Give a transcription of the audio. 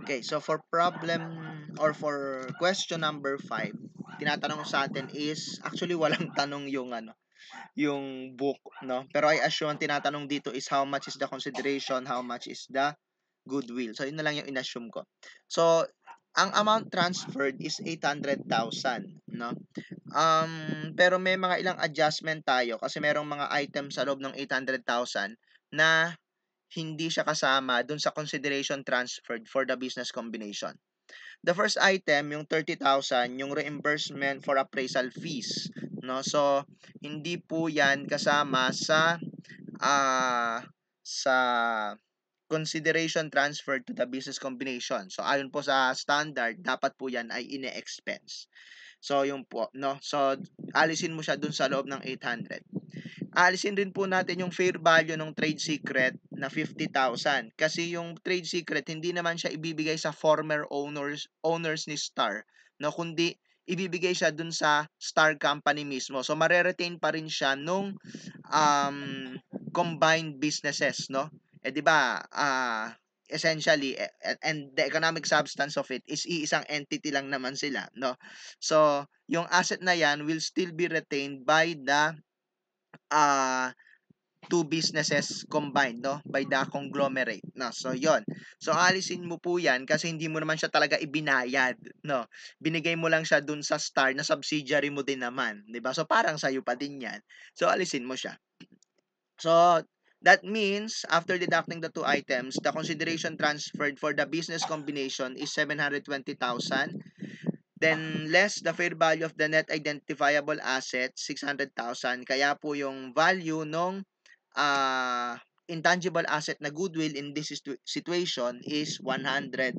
Okay, so for problem or for question number 5, tinatanong sa atin is actually walang tanong yung yung book, no? Pero I assume ang tinatanong dito is how much is the consideration, how much is the goodwill. So yun na lang yung inassume ko. So ang amount transferred is 800,000, no? Pero may mga ilang adjustment tayo kasi merong mga items sa loob ng 800,000 na hindi siya kasama dun sa consideration transferred for the business combination. The first item, yung 30,000, yung reimbursement for appraisal fees, no? So, hindi po 'yan kasama ah sa consideration transferred to the business combination. So, ayon po sa standard, dapat po 'yan ay ine-expense. So, yung po, no? So, alisin mo siya dun sa loob ng 800. Aalisin din po natin yung fair value ng trade secret na 50,000 kasi yung trade secret hindi naman siya ibibigay sa former owners ni Star, no, kundi ibibigay siya dun sa Star company mismo. So mareretain pa rin siya nung um, combined businesses, no? Eh di ba, essentially and the economic substance of it is iisang entity lang naman sila, no? So yung asset na yan will still be retained by the uh, two businesses combined, no, by the conglomerate, no. So yon, so alisin mo po yan kasi hindi mo naman siya talaga ibinayad, no, binigay mo lang siya dun sa Star na subsidiary mo din naman, di ba? So parang sa'yo pa din yan, so alisin mo siya. So that means after deducting the two items, the consideration transferred for the business combination is 720,000. Then less the fair value of the net identifiable asset, 600,000. Kaya po yung value nung intangible asset na goodwill in this situation is 120,000.